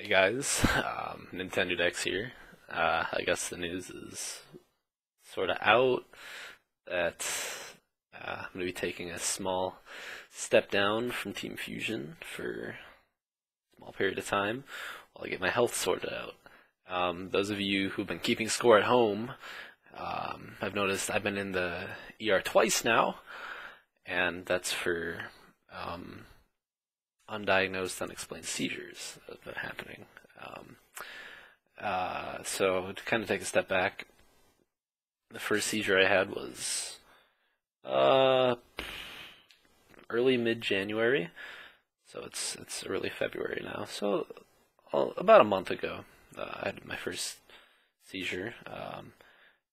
Hey guys, Nintendo Dex here. I guess the news is sort of out that I'm going to be taking a small step down from Team Fusion for a small period of time while I get my health sorted out. Those of you who've been keeping score at home have noticed I've been in the ER twice now, and that's for undiagnosed, unexplained seizures that have been happening. So to kind of take a step back, the first seizure I had was early mid-January, so it's early February now. So about a month ago, I had my first seizure,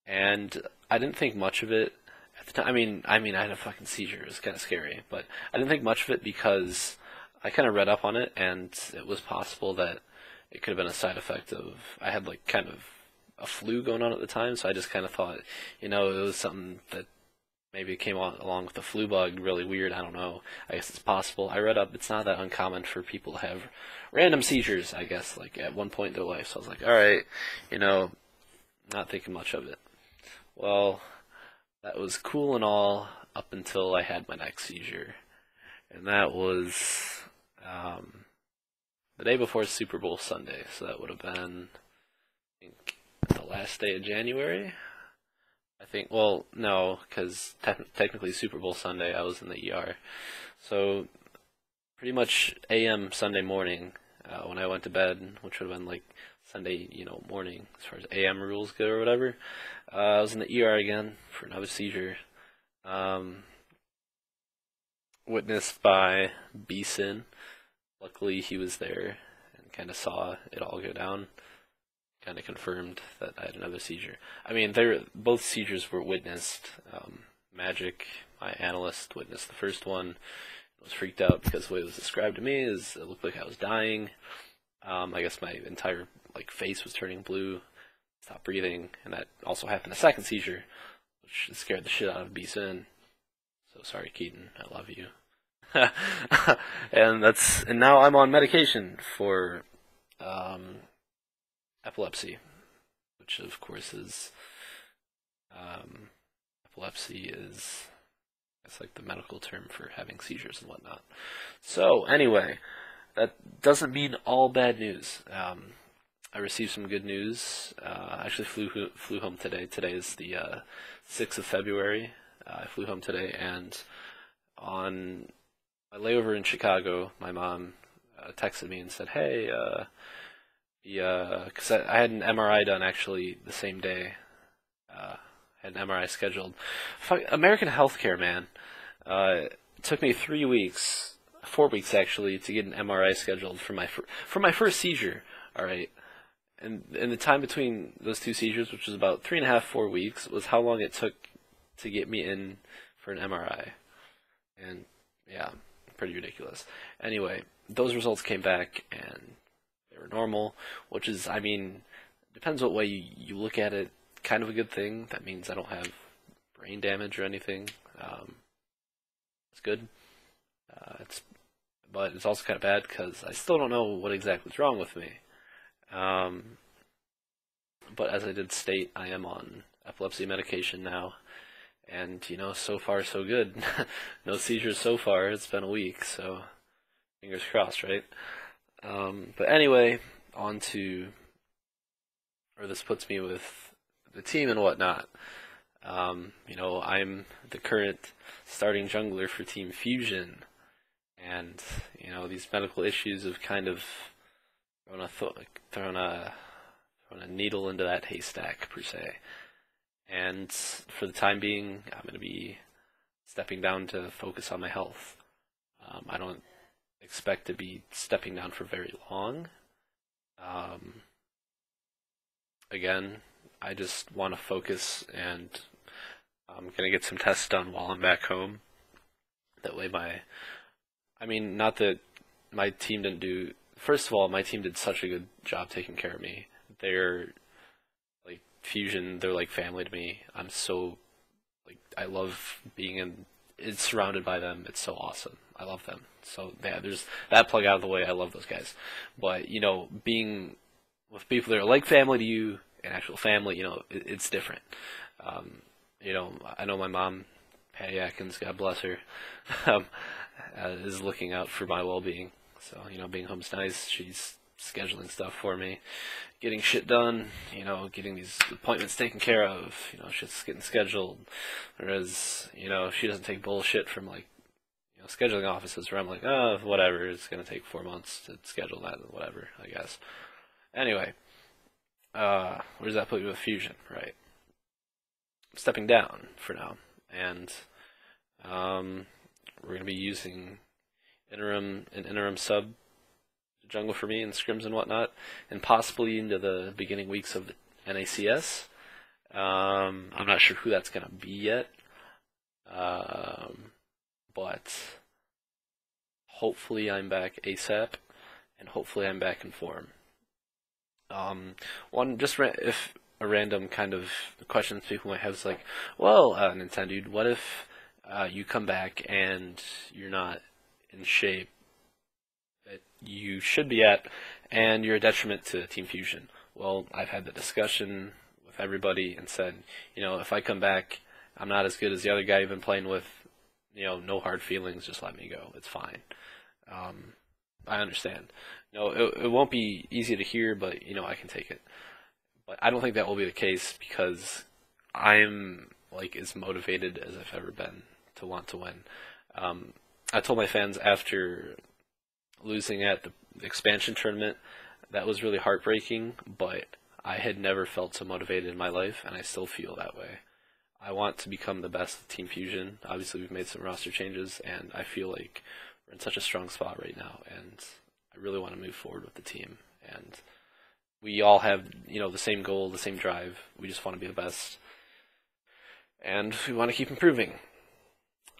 and I didn't think much of it at the time. I had a fucking seizure. It was kind of scary, but I didn't think much of it because I kind of read up on it, and it was possible that it could have been a side effect of I had like kind of a flu going on at the time, so I just kind of thought, it was something that maybe it came along with the flu bug, really weird. I don't know. I guess it's possible. I read up; it's not that uncommon for people to have random seizures. I guess like at one point in their life. So I was like, all right, not thinking much of it. Well, that was cool and all up until I had my next seizure, and that was the day before Super Bowl Sunday, so that would have been, I think, the last day of January. I think, well, no, because technically Super Bowl Sunday I was in the ER. So, pretty much AM Sunday morning, when I went to bed, which would have been like Sunday, morning, as far as AM rules go or whatever, I was in the ER again for another seizure. Witnessed by Beeson. Luckily, he was there and kind of saw it all go down. Kind of confirmed that I had another seizure. Both seizures were witnessed. Magic, my analyst, witnessed the first one. I was freaked out because the way it was described to me is it looked like I was dying. I guess my entire face was turning blue, stopped breathing, and that also happened the second seizure, which scared the shit out of Beeson. So sorry, Keaton. I love you. and now I'm on medication for epilepsy, which of course is epilepsy is it's like the medical term for having seizures and whatnot. So anyway, that doesn't mean all bad news. I received some good news. I actually flew home today. Today is the 6th of February. I flew home today, and on my layover in Chicago, my mom texted me and said, "Hey, because I had an MRI done actually the same day. Had an MRI scheduled. American healthcare, man. It took me 3 weeks, 4 weeks actually, to get an MRI scheduled for my first seizure. All right." And the time between those two seizures, which was about 3.5, 4 weeks, was how long it took to get me in for an MRI. And yeah, pretty ridiculous. Anyway, those results came back and they were normal, which is, depends what way you look at it, kind of a good thing. That means I don't have brain damage or anything. It's good. But it's also kind of bad because I still don't know what exactly is wrong with me. But as I did state, I am on epilepsy medication now. And, so far so good. No seizures so far. It's been a week, so fingers crossed, right? But anyway, on to where this puts me with the team and whatnot. I'm the current starting jungler for Team Fusion. And, these medical issues have kind of thrown a needle into that haystack, per se. And for the time being, I'm going to be stepping down to focus on my health. I don't expect to be stepping down for very long. Again, I just want to focus, and I'm going to get some tests done while I'm back home. That way not that my team didn't do... First of all, my team did such a good job taking care of me. They're Fusion, they're like family to me. I love being surrounded by them. It's so awesome. I love them. So yeah, there's that plug out of the way. I love those guys. But being with people that are like family to you, and actual family, it's different. Um, I know my mom, Patty Atkins, God bless her, um, is looking out for my well-being. So being home's nice. She's scheduling stuff for me, getting shit done, getting these appointments taken care of, shit's getting scheduled. Whereas, she doesn't take bullshit from like, scheduling offices where I'm like, oh, whatever, it's gonna take 4 months to schedule that, whatever, I guess. Anyway, where does that put you with Fusion, right? I'm stepping down for now, and we're gonna be using an interim sub jungle for me and scrims and whatnot, and possibly into the beginning weeks of the NACS. I'm not sure who that's going to be yet, but hopefully I'm back ASAP, and hopefully I'm back in form. If a random kind of question people might have is like, well, Nintendo, what if you come back and you're not in shape that you should be at, and you're a detriment to Team Fusion? Well, I've had the discussion with everybody and said, if I come back, I'm not as good as the other guy you've been playing with. No hard feelings. Just let me go. It's fine. I understand. It won't be easy to hear, but I can take it. But I don't think that will be the case because I'm like as motivated as I've ever been to want to win. I told my fans after losing at the expansion tournament, that was really heartbreaking, but I had never felt so motivated in my life, and I still feel that way. I want to become the best of Team Fusion. Obviously, we've made some roster changes, and I feel like we're in such a strong spot right now, and I really want to move forward with the team. And we all have, the same goal, the same drive. We just want to be the best, and we want to keep improving.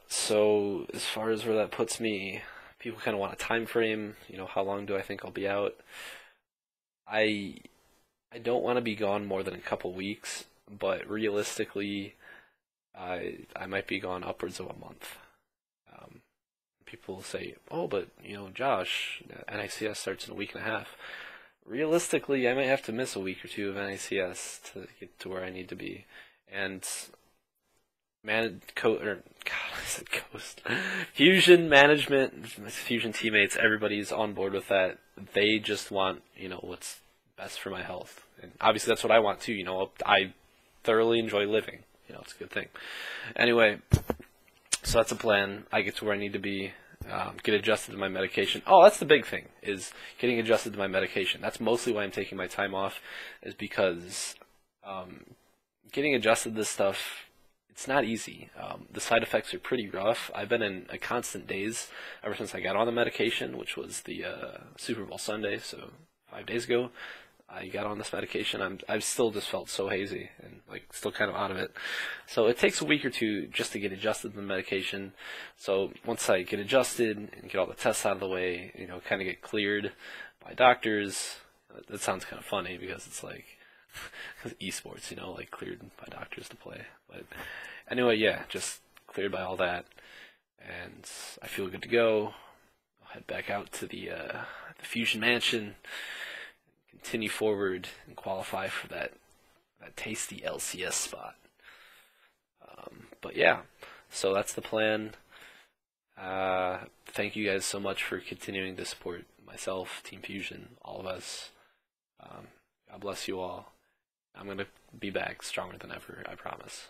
So, as far as where that puts me, people kind of want a time frame. How long do I think I'll be out? I don't want to be gone more than a couple weeks, but realistically, I might be gone upwards of a month. People say, oh, but Josh, NICS starts in a week and a half. Realistically, I might have to miss a week or two of NICS to get to where I need to be, and Fusion management, Fusion teammates, everybody's on board with that. They just want, what's best for my health. And obviously that's what I want too, I thoroughly enjoy living. It's a good thing. Anyway, so that's a plan. I get to where I need to be, get adjusted to my medication. Oh, that's the big thing, is getting adjusted to my medication. That's mostly why I'm taking my time off, is because getting adjusted to this stuff, it's not easy. The side effects are pretty rough. I've been in a constant daze ever since I got on the medication, which was the Super Bowl Sunday, so 5 days ago. I got on this medication. I've still just felt so hazy and still kind of out of it. So it takes a week or two just to get adjusted to the medication. So once I get adjusted and get all the tests out of the way, kind of get cleared by doctors. That sounds kind of funny because it's like esports, cleared by doctors to play. But anyway, yeah, just cleared by all that, and I feel good to go. I'll head back out to the Fusion Mansion, continue forward, and qualify for that tasty LCS spot. But yeah, so that's the plan. Thank you guys so much for continuing to support myself, Team Fusion, all of us. God bless you all. I'm going to be back stronger than ever, I promise.